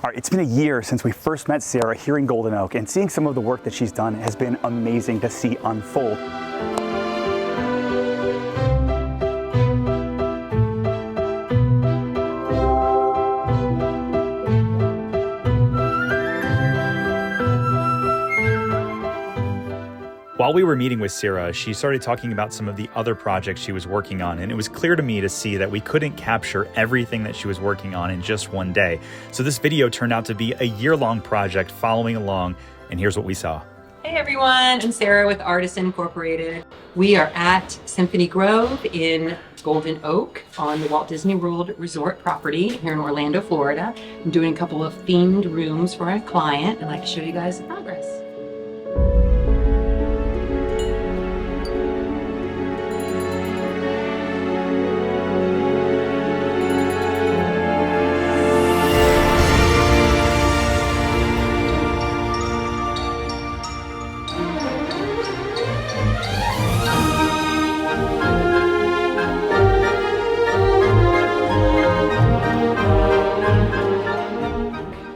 All right, it's been a year since we first met Sarah here in Golden Oak, and seeing some of the work that she's done has been amazing to see unfold. While we were meeting with Sarah, she started talking about some of the other projects she was working on, and it was clear to me to see that we couldn't capture everything that she was working on in just one day. So this video turned out to be a year-long project following along, and here's what we saw. Hey everyone, I'm Sarah with Artists Incorporated. We are at Symphony Grove in Golden Oak on the Walt Disney World Resort property here in Orlando, Florida. I'm doing a couple of themed rooms for a client. I'd like to show you guys the progress.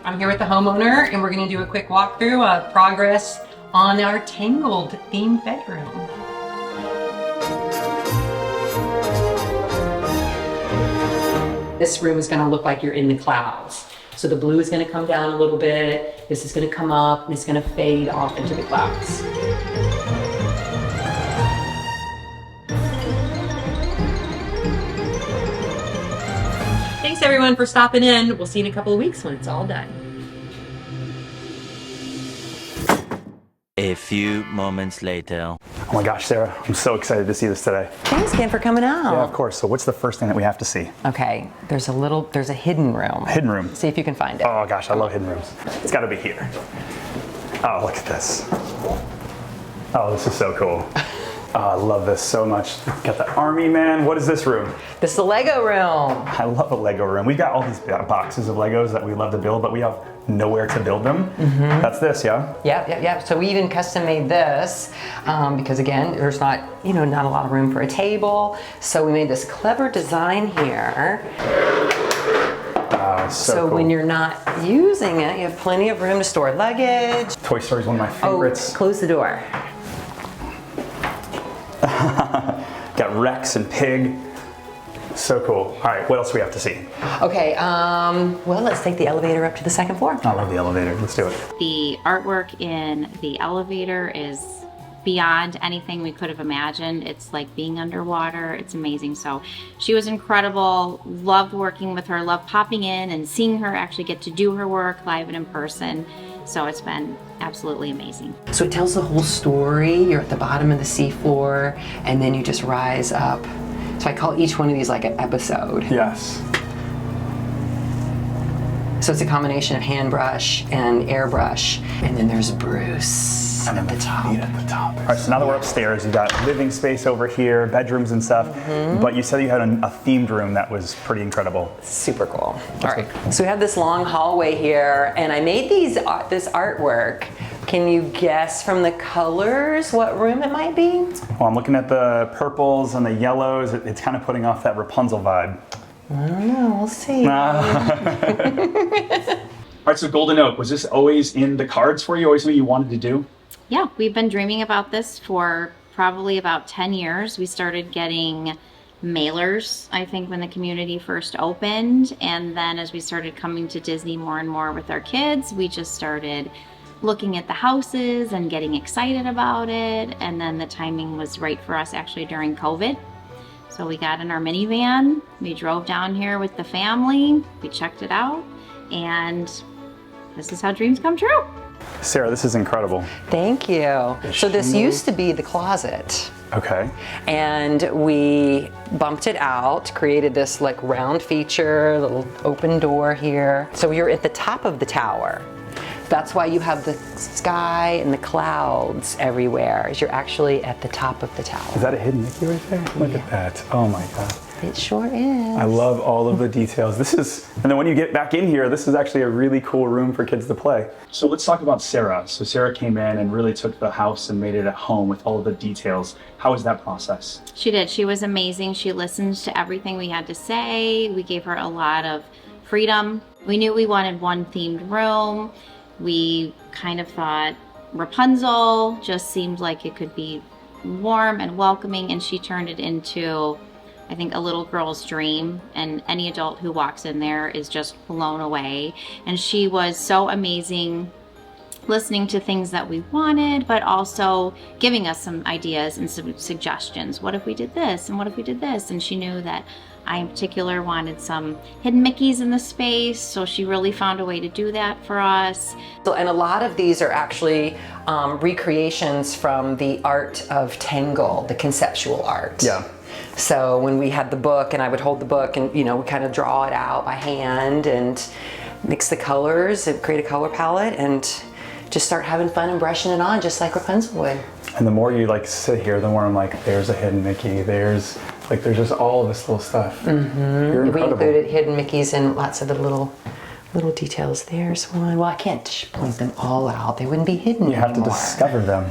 I'm here with the homeowner and we're going to do a quick walkthrough of progress on our Tangled themed bedroom. This room is going to look like you're in the clouds. So the blue is going to come down a little bit, this is going to come up, and it's going to fade off into the clouds. Thanks everyone for stopping in. We'll see you in a couple of weeks when it's all done. A few moments later. Oh my gosh, Sarah, I'm so excited to see this today. Thanks again for coming out. Yeah, of course. So what's the first thing that we have to see? Okay, there's a hidden room. Hidden room. See if you can find it. Oh gosh, I love hidden rooms. It's got to be here. Oh, look at this. Oh, this is so cool. Oh, I love this so much. Got the army man. What is this room? This is the Lego room. I love a Lego room. We've got all these boxes of Legos that we love to build, but we have nowhere to build them. Mm-hmm. That's this, yeah? Yep. So we even custom made this because again, there's not a lot of room for a table. So we made this clever design here. So cool. when you're not using it, you have plenty of room to store luggage. Toy Story is one of my favorites. Oh, close the door. Got Rex and Pig. So cool. All right, what else do we have to see? Okay, well, let's take the elevator up to the second floor. I love the elevator. Let's do it. The artwork in the elevator is beyond anything we could have imagined. It's like being underwater. It's amazing. So she was incredible. Loved working with her. Loved popping in and seeing her actually get to do her work live and in person. So it's been absolutely amazing. So it tells the whole story. You're at the bottom of the seafloor and then you just rise up. So I call each one of these like an episode. Yes. So it's a combination of hand brush and airbrush. And then there's Bruce at the top. At the top. All right, so now that we're upstairs, you got living space over here, bedrooms and stuff, but you said you had a themed room that was pretty incredible. Super cool. All right, so we have this long hallway here, and I made this artwork. Can you guess from the colors what room it might be? Well, I'm looking at the purples and the yellows. It's kind of putting off that Rapunzel vibe. I don't know, we'll see. All right, so Golden Oak, was this always in the cards for you? Always something you wanted to do? Yeah, we've been dreaming about this for probably about 10 years. We started getting mailers, I think, when the community first opened. And then as we started coming to Disney more and more with our kids, we just started looking at the houses and getting excited about it. And then the timing was right for us actually during COVID. So we got in our minivan, we drove down here with the family, we checked it out, and this is how dreams come true. Sarah, this is incredible. Thank you. So this used to be the closet. Okay. And we bumped it out, created this like round feature, little open door here. So you're at the top of the tower. That's why you have the sky and the clouds everywhere, is you're actually at the top of the tower. Is that a hidden Mickey right there? Look at that. Oh my God. It sure is. I love all of the details. And then when you get back in here, this is actually a really cool room for kids to play. So let's talk about Sarah. So Sarah came in and really took the house and made it at home with all of the details. How was that process? She did. She was amazing. She listened to everything we had to say. We gave her a lot of freedom We knew we wanted one themed room. We kind of thought Rapunzel just seemed like it could be warm and welcoming, and she turned it into, I think, a little girl's dream, and any adult who walks in there is just blown away. And she was so amazing, listening to things that we wanted, but also giving us some ideas and some suggestions. What if we did this? And what if we did this? And she knew that I in particular wanted some hidden Mickeys in the space, so she really found a way to do that for us. So, and a lot of these are actually recreations from the art of Tangle, the conceptual art. Yeah. So when we had the book, and I would hold the book and, you know, we kind of draw it out by hand and mix the colors and create a color palette and just start having fun and brushing it on just like Rapunzel would. And the more you like sit here, the more I'm like, there's a hidden Mickey, there's just all of this little stuff. Mm-hmm. You're incredible. We included hidden Mickeys and lots of the little details. There's one. Well, I can't point them all out. They wouldn't be hidden You have anymore. to discover them.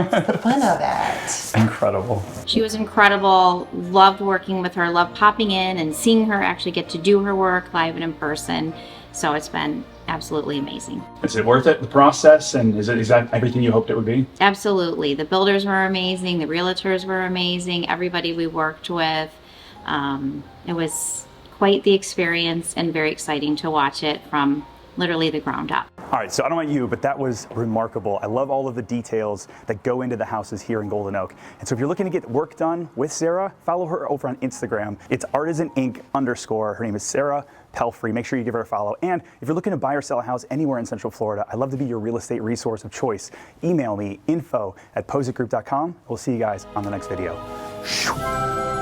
That's the fun of it. Incredible. She was incredible, loved working with her, loved popping in and seeing her actually get to do her work live and in person. So it's been absolutely amazing. Is it worth it, the process, and is that everything you hoped it would be? Absolutely. The builders were amazing, the realtors were amazing, everybody we worked with. It was quite the experience and very exciting to watch it from literally the ground up. All right, so I don't know about you, but that was remarkable. I love all of the details that go into the houses here in Golden Oak. And so if you're looking to get work done with Sarah, follow her over on Instagram. It's artisaninc_. Her name is Sarah Pelfrey. Make sure you give her a follow. And if you're looking to buy or sell a house anywhere in Central Florida, I'd love to be your real estate resource of choice. Email me, info@pozekgroup.com. We'll see you guys on the next video.